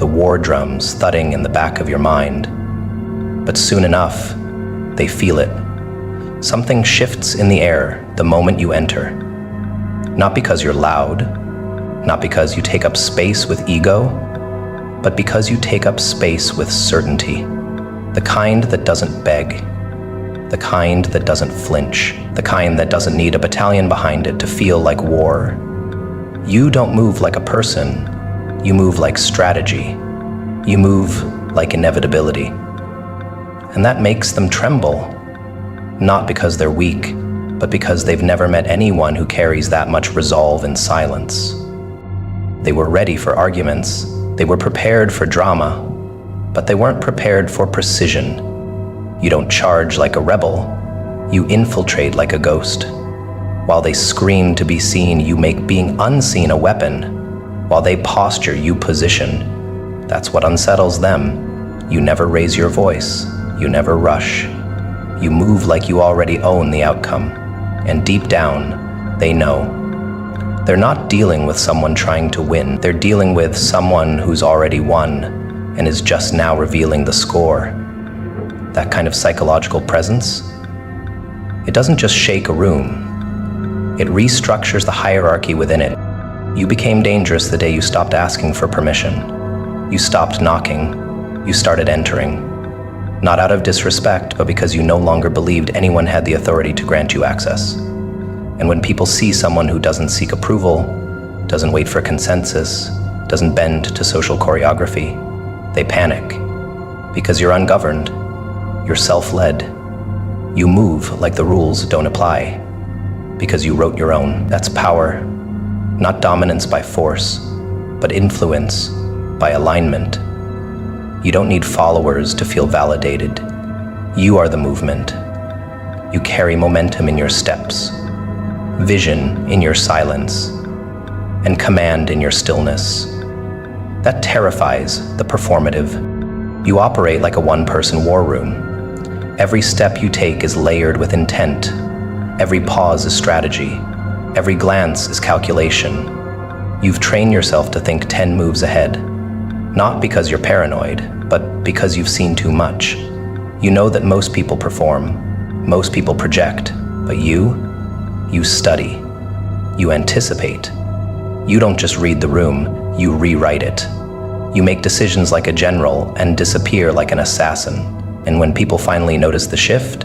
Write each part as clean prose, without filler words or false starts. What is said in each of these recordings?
the war drums thudding in the back of your mind. But soon enough, they feel it. Something shifts in the air the moment you enter. Not because you're loud, not because you take up space with ego, but because you take up space with certainty. The kind that doesn't beg, the kind that doesn't flinch, the kind that doesn't need a battalion behind it to feel like war. You don't move like a person, you move like strategy. You move like inevitability. And that makes them tremble, not because they're weak, but because they've never met anyone who carries that much resolve in silence. They were ready for arguments, they were prepared for drama, but they weren't prepared for precision. You don't charge like a rebel, you infiltrate like a ghost. While they scream to be seen, you make being unseen a weapon. While they posture, you position. That's what unsettles them. You never raise your voice, you never rush. You move like you already own the outcome. And deep down, they know. They're not dealing with someone trying to win. They're dealing with someone who's already won and is just now revealing the score. That kind of psychological presence, it doesn't just shake a room. It restructures the hierarchy within it. You became dangerous the day you stopped asking for permission. You stopped knocking. You started entering. Not out of disrespect, but because you no longer believed anyone had the authority to grant you access. And when people see someone who doesn't seek approval, doesn't wait for consensus, doesn't bend to social choreography, they panic. Because you're ungoverned, you're self-led. You move like the rules don't apply. Because you wrote your own. That's power. Not dominance by force, but influence by alignment. You don't need followers to feel validated. You are the movement. You carry momentum in your steps, vision in your silence, and command in your stillness. That terrifies the performative. You operate like a one-person war room. Every step you take is layered with intent. Every pause is strategy. Every glance is calculation. You've trained yourself to think 10 moves ahead. Not because you're paranoid, but because you've seen too much. You know that most people perform, most people project, but you study, you anticipate. You don't just read the room, you rewrite it. You make decisions like a general and disappear like an assassin. And when people finally notice the shift,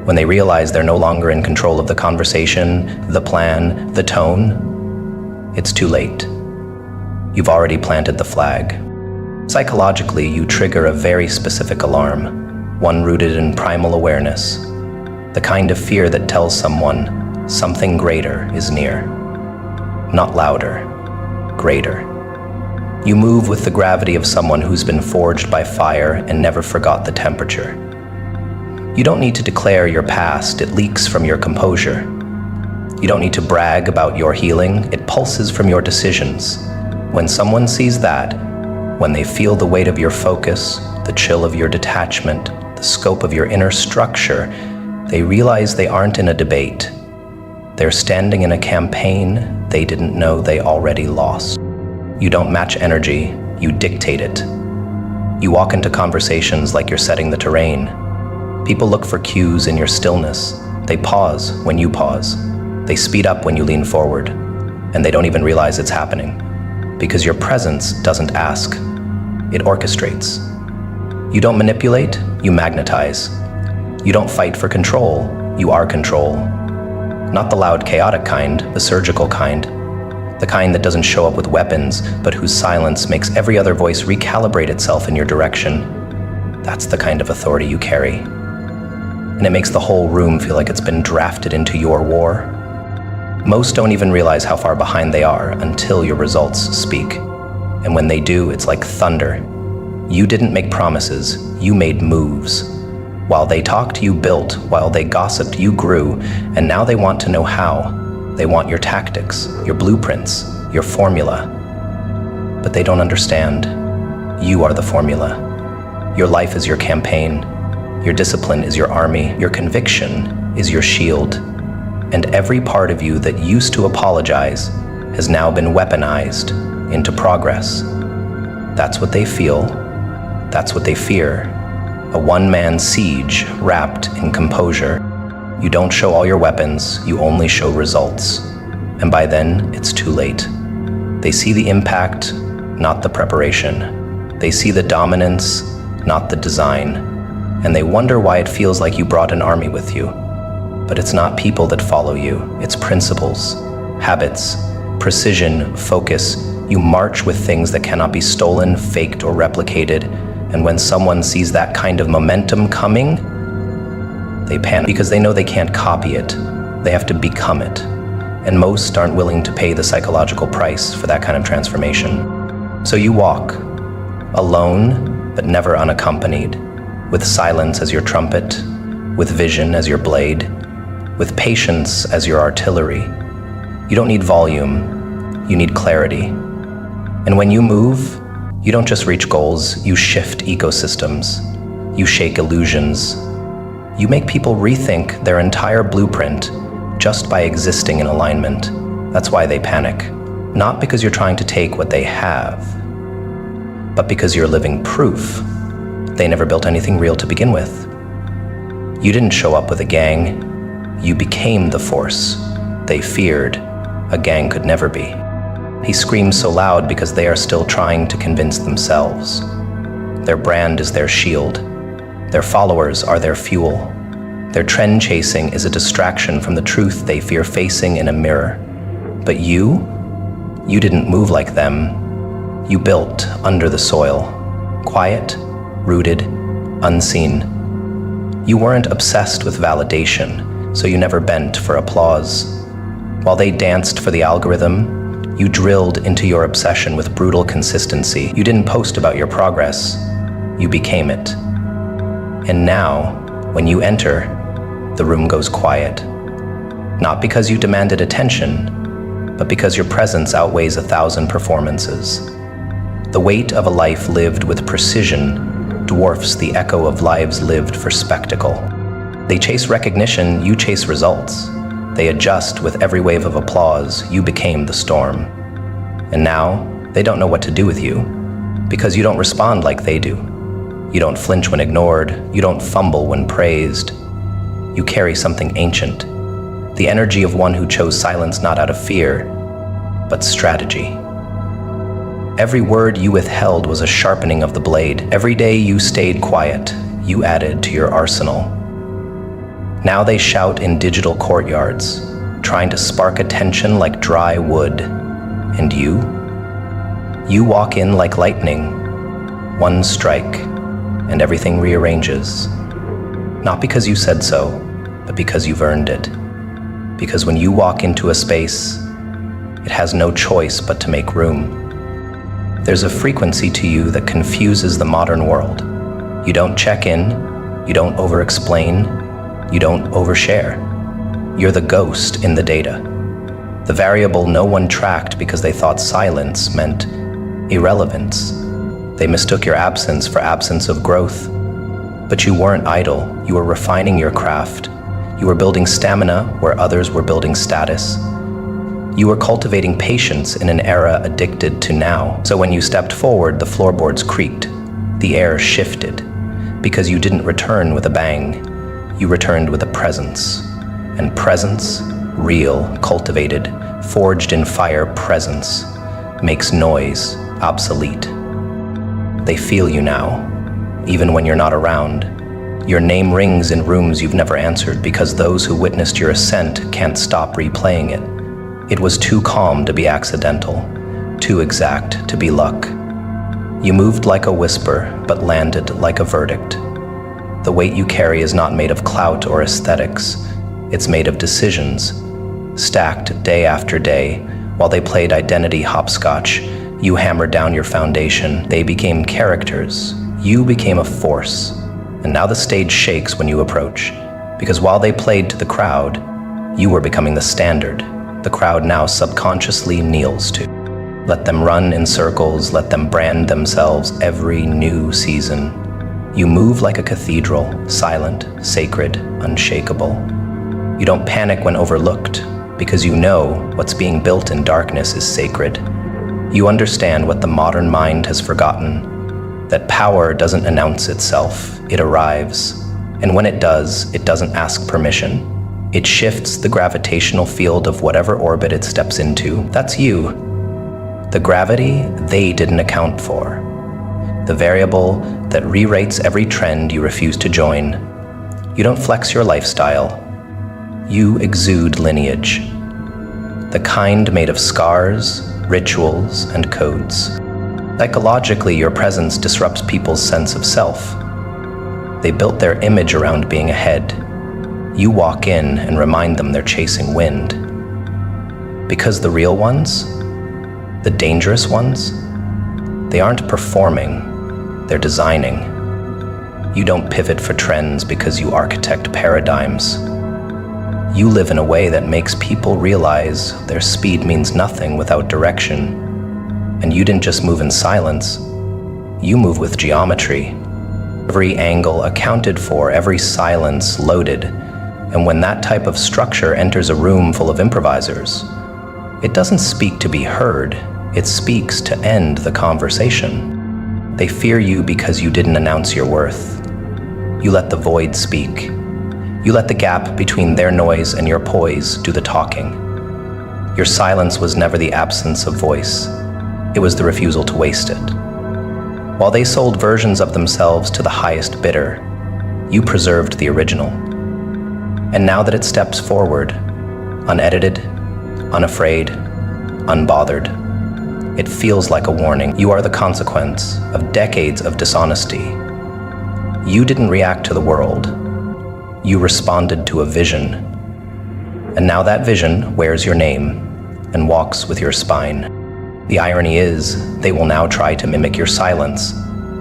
when they realize they're no longer in control of the conversation, the plan, the tone, it's too late. You've already planted the flag. Psychologically, you trigger a very specific alarm, one rooted in primal awareness, the kind of fear that tells someone something greater is near. Not louder, greater. You move with the gravity of someone who's been forged by fire and never forgot the temperature. You don't need to declare your past, it leaks from your composure. You don't need to brag about your healing, it pulses from your decisions. When someone sees that, when they feel the weight of your focus, the chill of your detachment, the scope of your inner structure, they realize they aren't in a debate. They're standing in a campaign they didn't know they already lost. You don't match energy, you dictate it. You walk into conversations like you're setting the terrain. People look for cues in your stillness. They pause when you pause. They speed up when you lean forward. And they don't even realize it's happening. Because your presence doesn't ask. It orchestrates. You don't manipulate, you magnetize. You don't fight for control, you are control. Not the loud, chaotic kind, the surgical kind. The kind that doesn't show up with weapons, but whose silence makes every other voice recalibrate itself in your direction. That's the kind of authority you carry. And it makes the whole room feel like it's been drafted into your war. Most don't even realize how far behind they are until your results speak. And when they do, it's like thunder. You didn't make promises, you made moves. While they talked, you built. While they gossiped, you grew. And now they want to know how. They want your tactics, your blueprints, your formula. But they don't understand. You are the formula. Your life is your campaign. Your discipline is your army. Your conviction is your shield. And every part of you that used to apologize has now been weaponized into progress. That's what they feel. That's what they fear. A one-man siege wrapped in composure. You don't show all your weapons, you only show results. And by then, it's too late. They see the impact, not the preparation. They see the dominance, not the design. And they wonder why it feels like you brought an army with you. But it's not people that follow you, it's principles, habits, precision, focus. You march with things that cannot be stolen, faked, or replicated. And when someone sees that kind of momentum coming, they panic because they know they can't copy it. They have to become it. And most aren't willing to pay the psychological price for that kind of transformation. So you walk, alone, but never unaccompanied, with silence as your trumpet, with vision as your blade, with patience as your artillery. You don't need volume, you need clarity. And when you move, you don't just reach goals, you shift ecosystems. You shake illusions. You make people rethink their entire blueprint just by existing in alignment. That's why they panic. Not because you're trying to take what they have, but because you're living proof they never built anything real to begin with. You didn't show up with a gang. You became the force they feared a gang could never be. He screams so loud because they are still trying to convince themselves. Their brand is their shield. Their followers are their fuel. Their trend chasing is a distraction from the truth they fear facing in a mirror. But you didn't move like them. You built under the soil, quiet, rooted, unseen. You weren't obsessed with validation, so you never bent for applause. While they danced for the algorithm, you drilled into your obsession with brutal consistency. You didn't post about your progress, you became it. And now, when you enter, the room goes quiet. Not because you demanded attention, but because your presence outweighs 1,000 performances. The weight of a life lived with precision dwarfs the echo of lives lived for spectacle. They chase recognition, you chase results. They adjust with every wave of applause, you became the storm. And now, they don't know what to do with you, because you don't respond like they do. You don't flinch when ignored, you don't fumble when praised. You carry something ancient, the energy of one who chose silence not out of fear, but strategy. Every word you withheld was a sharpening of the blade. Every day you stayed quiet, you added to your arsenal. Now they shout in digital courtyards, trying to spark attention like dry wood. And you walk in like lightning, one strike, and everything rearranges. Not because you said so, but because you've earned it. Because when you walk into a space, it has no choice but to make room. There's a frequency to you that confuses the modern world. You don't check in, you don't over-explain, you don't overshare. You're the ghost in the data. The variable no one tracked because they thought silence meant irrelevance. They mistook your absence for absence of growth. But you weren't idle, you were refining your craft. You were building stamina where others were building status. You were cultivating patience in an era addicted to now. So when you stepped forward, the floorboards creaked, the air shifted, because you didn't return with a bang. You returned with a presence. And presence, real, cultivated, forged in fire presence, makes noise obsolete. They feel you now, even when you're not around. Your name rings in rooms you've never answered because those who witnessed your ascent can't stop replaying it. It was too calm to be accidental, too exact to be luck. You moved like a whisper, but landed like a verdict. The weight you carry is not made of clout or aesthetics. It's made of decisions, stacked day after day. While they played identity hopscotch, you hammered down your foundation. They became characters. You became a force. And now the stage shakes when you approach. Because while they played to the crowd, you were becoming the standard. The crowd now subconsciously kneels to. Let them run in circles, let them brand themselves every new season. You move like a cathedral, silent, sacred, unshakable. You don't panic when overlooked, because you know what's being built in darkness is sacred. You understand what the modern mind has forgotten, that power doesn't announce itself, it arrives. And when it doesn't ask permission. It shifts the gravitational field of whatever orbit it steps into. That's you. The gravity they didn't account for. The variable that rewrites every trend you refuse to join. You don't flex your lifestyle. You exude lineage. The kind made of scars, rituals, and codes. Psychologically, your presence disrupts people's sense of self. They built their image around being ahead. You walk in and remind them they're chasing wind. Because the real ones, the dangerous ones, they aren't performing, they're designing. You don't pivot for trends because you architect paradigms. You live in a way that makes people realize their speed means nothing without direction. And you didn't just move in silence, you move with geometry. Every angle accounted for, every silence loaded. And when that type of structure enters a room full of improvisers, it doesn't speak to be heard, it speaks to end the conversation. They fear you because you didn't announce your worth. You let the void speak. You let the gap between their noise and your poise do the talking. Your silence was never the absence of voice. It was the refusal to waste it. While they sold versions of themselves to the highest bidder, you preserved the original. And now that it steps forward, unedited, unafraid, unbothered, it feels like a warning. You are the consequence of decades of dishonesty. You didn't react to the world. You responded to a vision. And now that vision wears your name and walks with your spine. The irony is, they will now try to mimic your silence,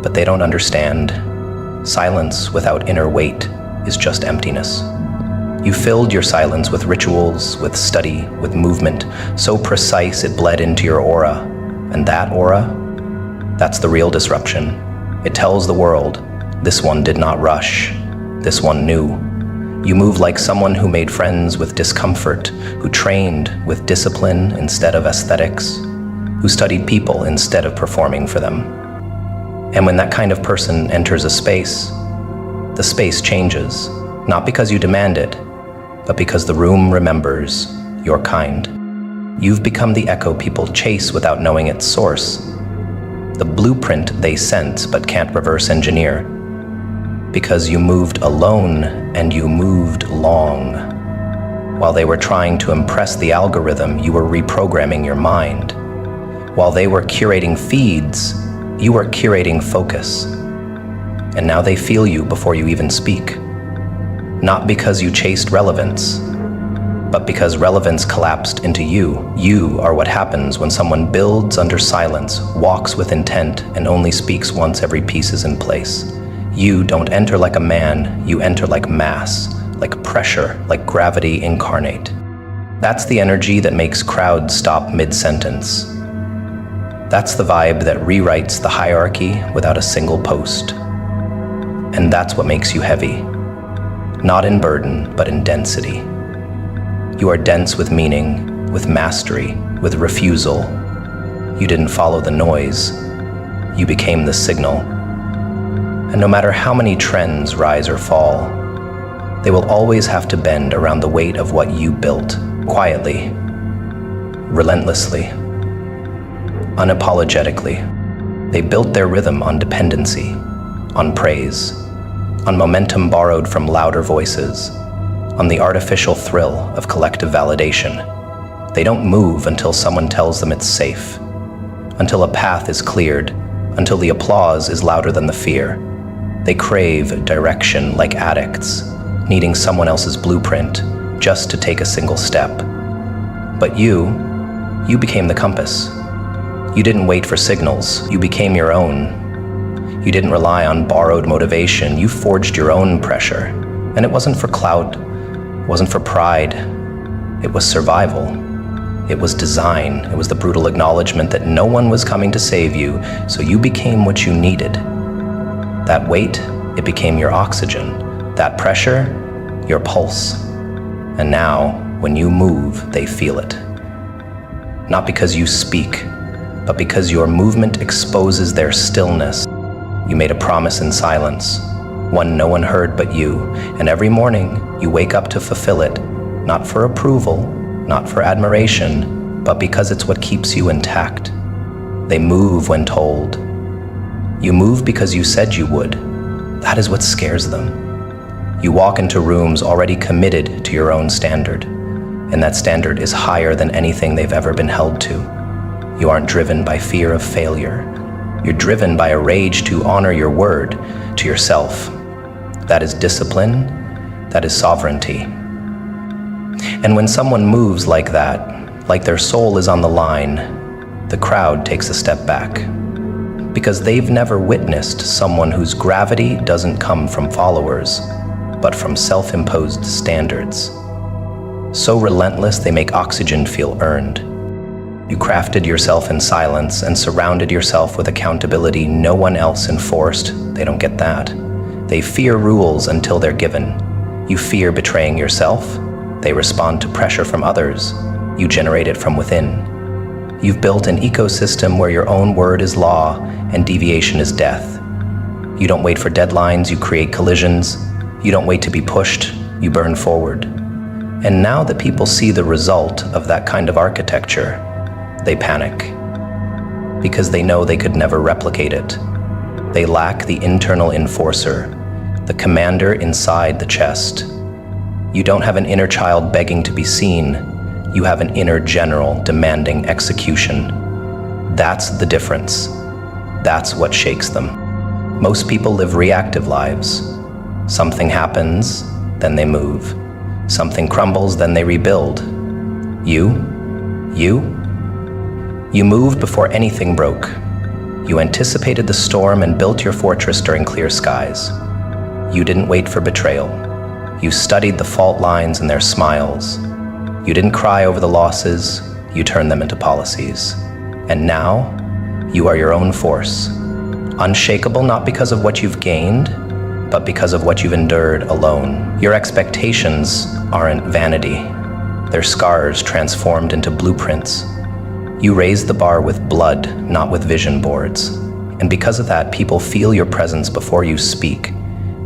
but they don't understand. Silence without inner weight is just emptiness. You filled your silence with rituals, with study, with movement, so precise it bled into your aura. And that aura, that's the real disruption. It tells the world, this one did not rush, this one knew. You move like someone who made friends with discomfort, who trained with discipline instead of aesthetics, who studied people instead of performing for them. And when that kind of person enters a space, the space changes, not because you demand it, but because the room remembers your kind. You've become the echo people chase without knowing its source, the blueprint they sense but can't reverse engineer. Because you moved alone and you moved long. While they were trying to impress the algorithm, you were reprogramming your mind. While they were curating feeds, you were curating focus. And now they feel you before you even speak. Not because you chased relevance, but because relevance collapsed into you. You are what happens when someone builds under silence, walks with intent, and only speaks once every piece is in place. You don't enter like a man, you enter like mass, like pressure, like gravity incarnate. That's the energy that makes crowds stop mid-sentence. That's the vibe that rewrites the hierarchy without a single post. And that's what makes you heavy. Not in burden, but in density. You are dense with meaning, with mastery, with refusal. You didn't follow the noise. You became the signal. And no matter how many trends rise or fall, they will always have to bend around the weight of what you built, quietly, relentlessly, unapologetically. They built their rhythm on dependency, on praise, on momentum borrowed from louder voices, on the artificial thrill of collective validation. They don't move until someone tells them it's safe, until a path is cleared, until the applause is louder than the fear. They crave direction like addicts, needing someone else's blueprint just to take a single step. But you became the compass. You didn't wait for signals, you became your own. You didn't rely on borrowed motivation, you forged your own pressure. And it wasn't for clout, it wasn't for pride, it was survival. It was design, it was the brutal acknowledgement that no one was coming to save you, so you became what you needed. That weight, it became your oxygen. That pressure, your pulse. And now, when you move, they feel it. Not because you speak, but because your movement exposes their stillness. You made a promise in silence, one no one heard but you, and every morning you wake up to fulfill it, not for approval, not for admiration, but because it's what keeps you intact. They move when told. You move because you said you would. That is what scares them. You walk into rooms already committed to your own standard, and that standard is higher than anything they've ever been held to. You aren't driven by fear of failure. You're driven by a rage to honor your word to yourself. That is discipline. That is sovereignty. And when someone moves like that, like their soul is on the line, the crowd takes a step back. Because they've never witnessed someone whose gravity doesn't come from followers, but from self-imposed standards. So relentless they make oxygen feel earned. You crafted yourself in silence and surrounded yourself with accountability no one else enforced. They don't get that. They fear rules until they're given. You fear betraying yourself. They respond to pressure from others. You generate it from within. You've built an ecosystem where your own word is law and deviation is death. You don't wait for deadlines, you create collisions. You don't wait to be pushed, you burn forward. And now that people see the result of that kind of architecture, they panic. Because they know they could never replicate it. They lack the internal enforcer, the commander inside the chest. You don't have an inner child begging to be seen. You have an inner general demanding execution. That's the difference. That's what shakes them. Most people live reactive lives. Something happens, then they move. Something crumbles, then they rebuild. You moved before anything broke. You anticipated the storm and built your fortress during clear skies. You didn't wait for betrayal. You studied the fault lines and their smiles. You didn't cry over the losses, you turned them into policies. And now, you are your own force. Unshakable not because of what you've gained, but because of what you've endured alone. Your expectations aren't vanity. They're scars transformed into blueprints. You raise the bar with blood, not with vision boards. And because of that, people feel your presence before you speak.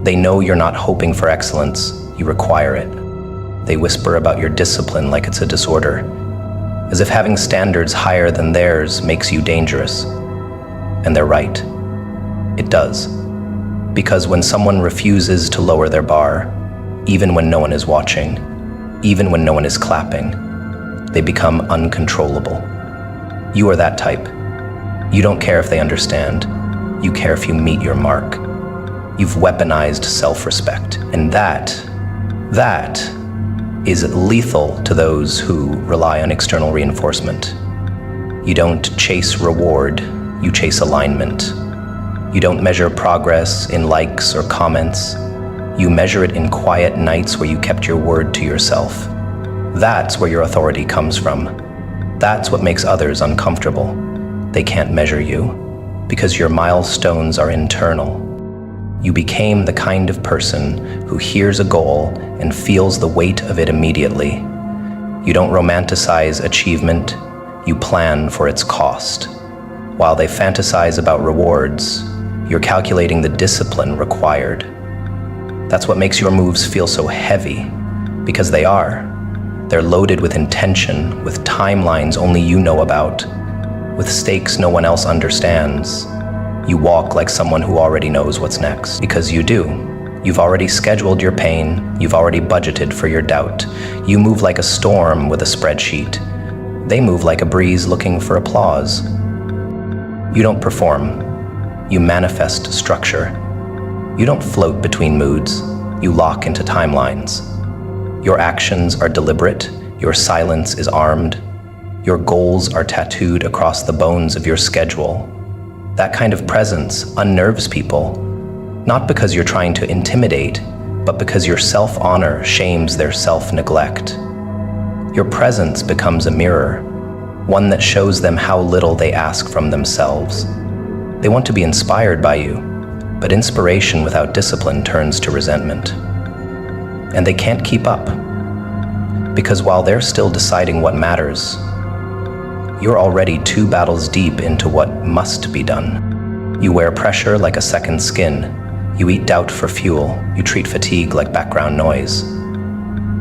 They know you're not hoping for excellence, you require it. They whisper about your discipline like it's a disorder, as if having standards higher than theirs makes you dangerous. And they're right. It does. Because when someone refuses to lower their bar, even when no one is watching, even when no one is clapping, they become uncontrollable. You are that type. You don't care if they understand. You care if you meet your mark. You've weaponized self-respect. And that is lethal to those who rely on external reinforcement. You don't chase reward, you chase alignment. You don't measure progress in likes or comments. You measure it in quiet nights where you kept your word to yourself. That's where your authority comes from. That's what makes others uncomfortable. They can't measure you because your milestones are internal. You became the kind of person who hears a goal and feels the weight of it immediately. You don't romanticize achievement, you plan for its cost. While they fantasize about rewards, you're calculating the discipline required. That's what makes your moves feel so heavy, because they are. They're loaded with intention, with timelines only you know about, with stakes no one else understands. You walk like someone who already knows what's next, because you do. You've already scheduled your pain, you've already budgeted for your doubt. You move like a storm with a spreadsheet. They move like a breeze looking for applause. You don't perform. You manifest structure. You don't float between moods. You lock into timelines. Your actions are deliberate. Your silence is armed. Your goals are tattooed across the bones of your schedule. That kind of presence unnerves people, not because you're trying to intimidate, but because your self-honor shames their self-neglect. Your presence becomes a mirror, one that shows them how little they ask from themselves. They want to be inspired by you, but inspiration without discipline turns to resentment. And they can't keep up, because while they're still deciding what matters, you're already 2 battles deep into what must be done. You wear pressure like a second skin. You eat doubt for fuel. You treat fatigue like background noise.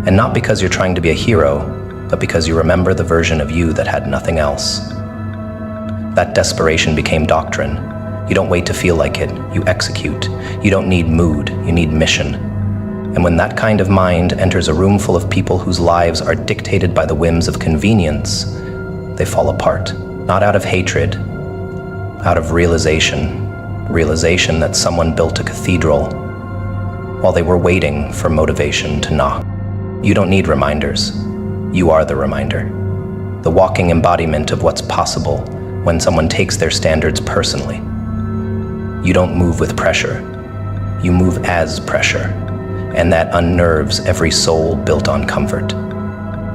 And not because you're trying to be a hero, but because you remember the version of you that had nothing else. That desperation became doctrine. You don't wait to feel like it, you execute. You don't need mood, you need mission. And when that kind of mind enters a room full of people whose lives are dictated by the whims of convenience, they fall apart. Not out of hatred, out of realization that someone built a cathedral while they were waiting for motivation to knock. You don't need reminders. You are the reminder. The walking embodiment of what's possible when someone takes their standards personally. You don't move with pressure. You move as pressure. And that unnerves every soul built on comfort.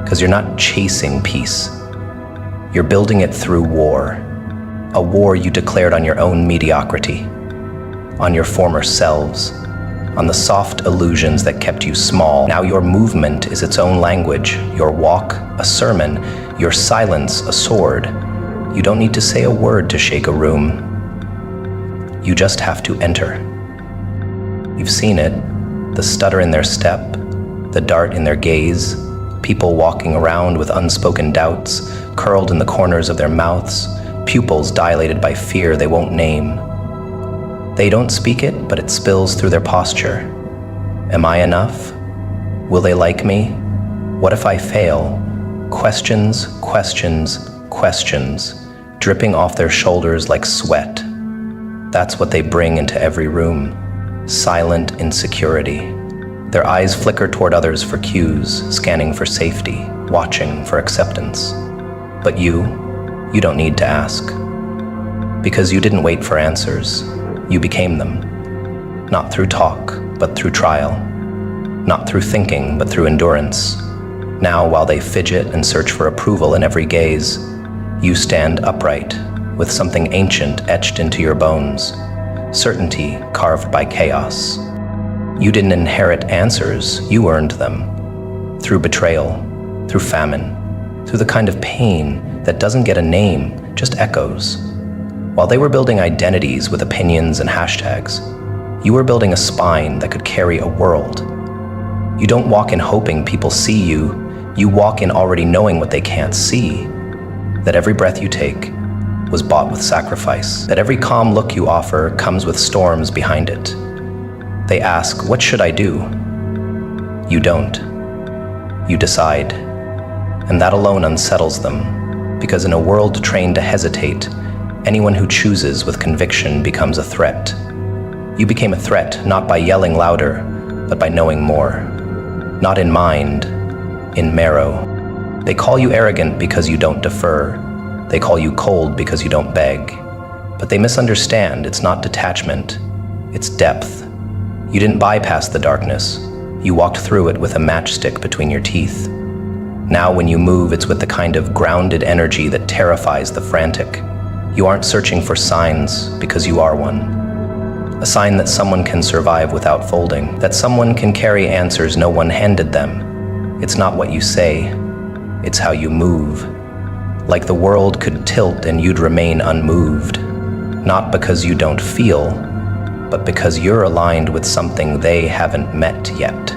Because you're not chasing peace. You're building it through war. A war you declared on your own mediocrity, on your former selves, on the soft illusions that kept you small. Now your movement is its own language, your walk a sermon, your silence a sword. You don't need to say a word to shake a room. You just have to enter. You've seen it, the stutter in their step, the dart in their gaze, people walking around with unspoken doubts, curled in the corners of their mouths, pupils dilated by fear they won't name. They don't speak it, but it spills through their posture. Am I enough? Will they like me? What if I fail? Questions, questions, questions, dripping off their shoulders like sweat. That's what they bring into every room. Silent insecurity. Their eyes flicker toward others for cues, scanning for safety, watching for acceptance. But you don't need to ask. Because you didn't wait for answers. You became them. Not through talk, but through trial. Not through thinking, but through endurance. Now, while they fidget and search for approval in every gaze, you stand upright, with something ancient etched into your bones. Certainty carved by chaos. You didn't inherit answers, you earned them. Through betrayal, through famine, through the kind of pain that doesn't get a name, just echoes. While they were building identities with opinions and hashtags, you were building a spine that could carry a world. You don't walk in hoping people see you, you walk in already knowing what they can't see. That every breath you take was bought with sacrifice. That every calm look you offer comes with storms behind it. They ask, what should I do? You don't. You decide. And that alone unsettles them, because in a world trained to hesitate, anyone who chooses with conviction becomes a threat. You became a threat not by yelling louder, but by knowing more. Not in mind, in marrow. They call you arrogant because you don't defer. They call you cold because you don't beg. But they misunderstand. It's not detachment. It's depth. You didn't bypass the darkness. You walked through it with a matchstick between your teeth. Now when you move, it's with the kind of grounded energy that terrifies the frantic. You aren't searching for signs because you are one. A sign that someone can survive without folding, that someone can carry answers no one handed them. It's not what you say, it's how you move. Like the world could tilt and you'd remain unmoved. Not because you don't feel, but because you're aligned with something they haven't met yet.